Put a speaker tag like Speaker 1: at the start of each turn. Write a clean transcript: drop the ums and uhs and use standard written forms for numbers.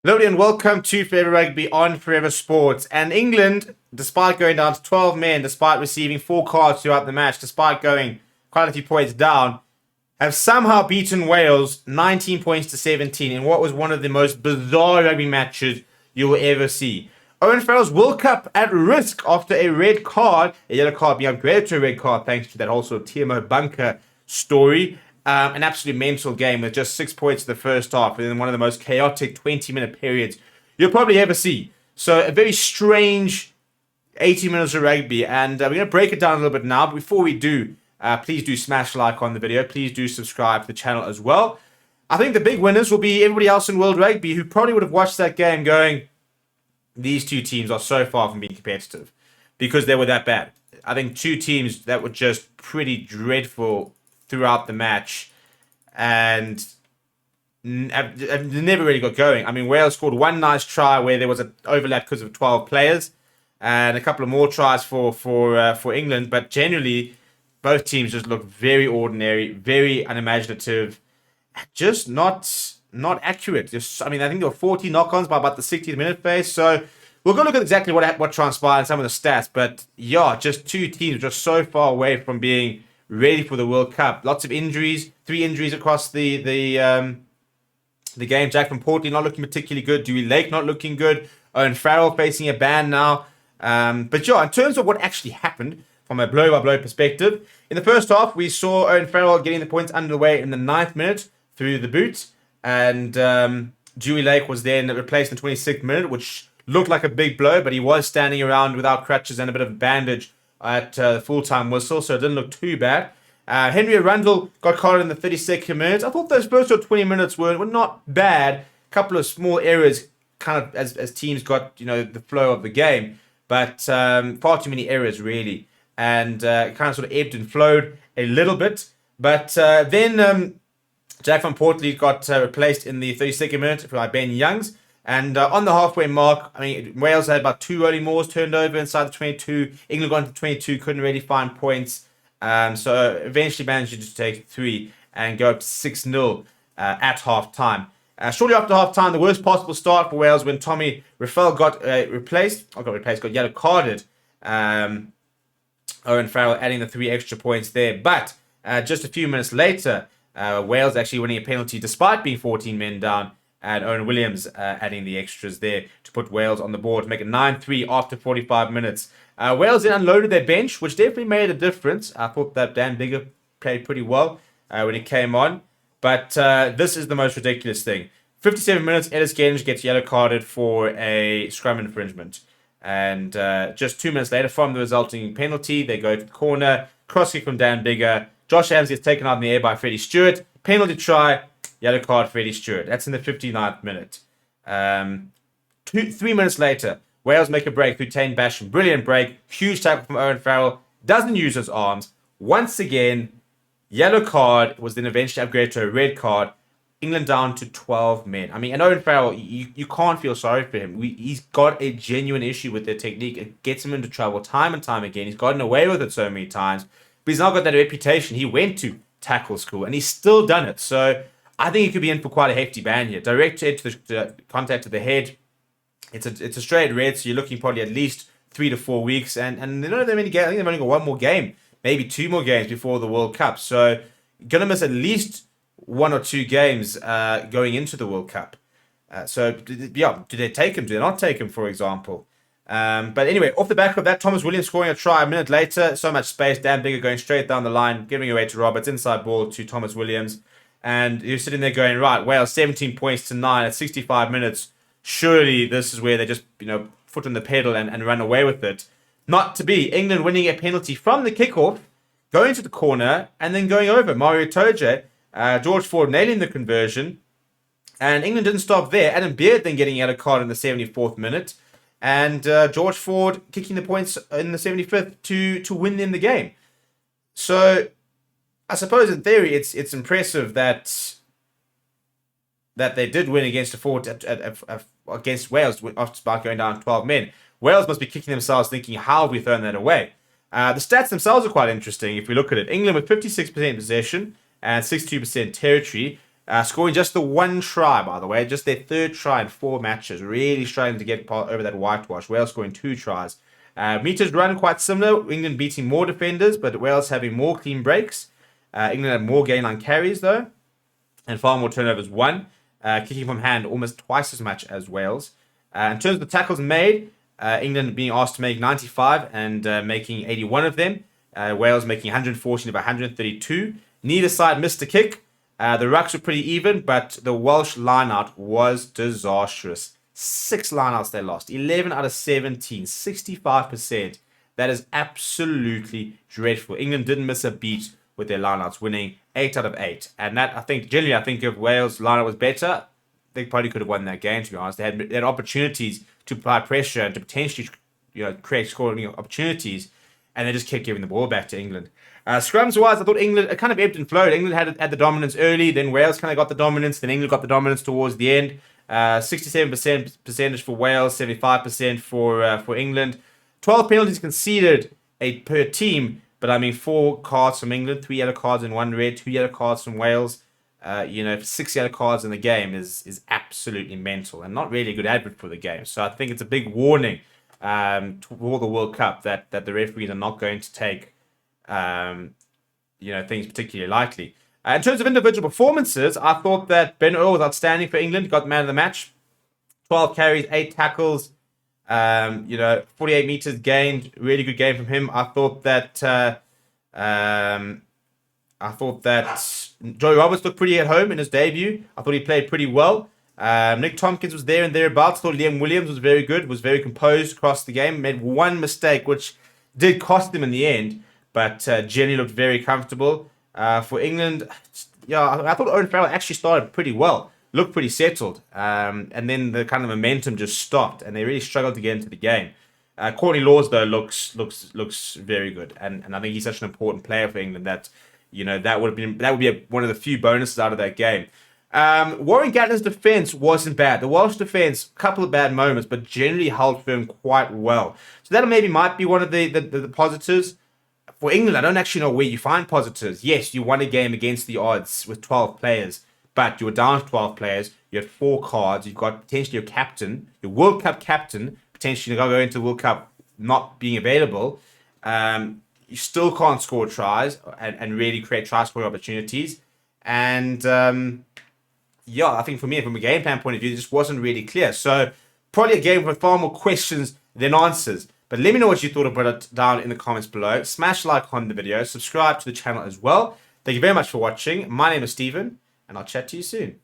Speaker 1: Hello and welcome to Forever Rugby on Forever Sports. And England, despite going down to 12 men, despite receiving 4 cards throughout the match, despite going quite a few points down, have somehow beaten Wales 19 points to 17 in what was one of the most bizarre rugby matches you will ever see. Owen Farrell's World Cup at risk after a red card, a yellow card being upgraded to a red card thanks to that whole sort of TMO bunker story. An absolute mental game with just 6 points in the first half and then one of the most chaotic 20-minute periods you'll probably ever see. So a very strange 80 minutes of rugby, and we're going to break it down a little bit now. But before we do, please do smash like on the video. Please do subscribe to the channel as well. I think the big winners will be everybody else in World Rugby who probably would have watched that game going, these two teams are so far from being competitive because they were that bad. I think two teams that were just pretty dreadful throughout the match and never really got going. I mean, Wales scored one nice try where there was an overlap because of 12 players and a couple of more tries for England, but generally both teams just looked very ordinary, very unimaginative, just not accurate. Just, I mean, I think there were 40 knock-ons by about the 60th minute phase, so we'll go look at exactly what transpired and some of the stats, but yeah, just two teams just so far away from being ready for the World Cup. Lots of injuries, 3 injuries across the game. Jack van Portley not looking particularly good. Dewey Lake not looking good. Owen Farrell facing a ban now. But yeah, in terms of what actually happened from a blow-by-blow perspective, in the first half, we saw Owen Farrell getting the points underway in the 9th minute through the boot. And Dewey Lake was then replaced in the 26th minute, which looked like a big blow, but he was standing around without crutches and a bit of bandage at the full-time whistle, so it didn't look too bad. Henry Arundel got caught in the 32nd minute. I thought those first 20 minutes were not bad. A couple of small errors kind of as teams got, the flow of the game, but far too many errors, really. And it kind of sort of ebbed and flowed a little bit. But then Jack van Portley got replaced in the 32nd minute by Ben Youngs. And on the halfway mark, I mean, Wales had about 2 early mauls turned over inside the 22. England got into 22, couldn't really find points. So eventually managed to take 3 and go up to 6-0 at half time. Shortly after half time, the worst possible start for Wales when Tommy Reffell got yellow carded. Owen Farrell adding the 3 extra points there. But just a few minutes later, Wales actually winning a penalty despite being 14 men down. And Owen Williams adding the extras there to put Wales on the board to make it 9-3 after 45 minutes. Wales then unloaded their bench, which definitely made a difference. I thought that Dan Biggar played pretty well when he came on. But this is the most ridiculous thing. 57 minutes, Ellis Genge gets yellow carded for a scrum infringement. And just 2 minutes later from the resulting penalty, they go to the corner. Cross kick from Dan Biggar. Josh Adams gets taken out in the air by Freddie Stewart. Penalty try. Yellow card, Freddie Stewart. That's in the 59th minute. 3 minutes later, Wales make a break through Tane Basham. Brilliant break. Huge tackle from Owen Farrell. Doesn't use his arms. Once again, yellow card was then eventually upgraded to a red card. England down to 12 men. I mean, and Owen Farrell, you can't feel sorry for him. He's got a genuine issue with their technique. It gets him into trouble time and time again. He's gotten away with it so many times. But he's now got that reputation. He went to tackle school, and he's still done it. So I think he could be in for quite a hefty ban here. Direct hit to the contact to the head. It's a straight red, so you're looking probably at least 3 to 4 weeks. And they don't have that many games. I think they've only got one more game, maybe 2 more games before the World Cup. So you're going to miss at least 1 or 2 games going into the World Cup. So, yeah, do they take him? Do they not take him, for example? But anyway, off the back of that, Thomas Williams scoring a try a minute later. So much space. Dan Biggar going straight down the line, giving away to Roberts. Inside ball to Thomas Williams. And you're sitting there going, right, Wales 17 points to 9 at 65 minutes. Surely this is where they just, foot on the pedal and run away with it. Not to be. England winning a penalty from the kickoff, going to the corner, and then going over. Mario Toje, George Ford nailing the conversion. And England didn't stop there. Adam Beard then getting a yellow card in the 74th minute. And George Ford kicking the points in the 75th to win them the game. So I suppose in theory it's impressive that they did win against against Wales after going down 12 men. Wales must be kicking themselves thinking, how have we thrown that away? The stats themselves are quite interesting if we look at it. England with 56% possession and 62% territory. scoring just the one try, by the way, just their third try in 4 matches. Really struggling to get over that whitewash. Wales scoring 2 tries. Meters run quite similar. England beating more defenders, but Wales having more clean breaks. England had more gain line carries, though, and far more turnovers won. Kicking from hand almost twice as much as Wales. In terms of the tackles made, England being asked to make 95 and making 81 of them. Wales making 114 of 132. Neither side missed a kick. The rucks were pretty even, but the Welsh lineout was disastrous. 6 lineouts they lost. 11 out of 17. 65%. That is absolutely dreadful. England didn't miss a beat with their lineouts, winning 8 out of 8. And that, I think, generally, if Wales' lineout was better, they probably could have won that game, to be honest. They had opportunities to apply pressure and to potentially create scoring opportunities, and they just kept giving the ball back to England. Scrums-wise, I thought England, it kind of ebbed and flowed. England had the dominance early, then Wales kind of got the dominance, then England got the dominance towards the end. 67% percentage for Wales, 75% for England. 12 penalties conceded per team, but 4 cards from England, 3 yellow cards and 1 red, 2 yellow cards from Wales. 6 yellow cards in the game is absolutely mental and not really a good advert for the game. So I think it's a big warning for the World Cup that the referees are not going to take things particularly lightly. In terms of individual performances, I thought that Ben Earl was outstanding for England. Got the man of the match. 12 carries, 8 tackles, 48 meters gained. Really good game from him. I thought that Joey Roberts looked pretty at home in his debut. I thought he played pretty well. Nick Tompkins was there and thereabouts. I thought Liam Williams was very good, was very composed across the game. Made one mistake, which did cost him in the end, but generally looked very comfortable. For England, I thought Owen Farrell actually started pretty well. Looked pretty settled. And then the kind of momentum just stopped, and they really struggled to get into the game. Courtney Laws, though, looks very good. And I think he's such an important player for England that that would be one of the few bonuses out of that game. Warren Gatland's defense wasn't bad. The Welsh defense, a couple of bad moments, but generally held firm quite well. So that might be one of the positives. For England, I don't actually know where you find positives. Yes, you won a game against the odds with 12 players, but you were down to 12 players. You had 4 cards. You've got potentially your captain, your World Cup captain, potentially going to go into the World Cup not being available. You still can't score tries and really create try-scoring opportunities. And I think for me, from a game plan point of view, it just wasn't really clear. So probably a game with far more questions than answers. But let me know what you thought about it down in the comments below. Smash like on the video. Subscribe to the channel as well. Thank you very much for watching. My name is Steven, and I'll chat to you soon.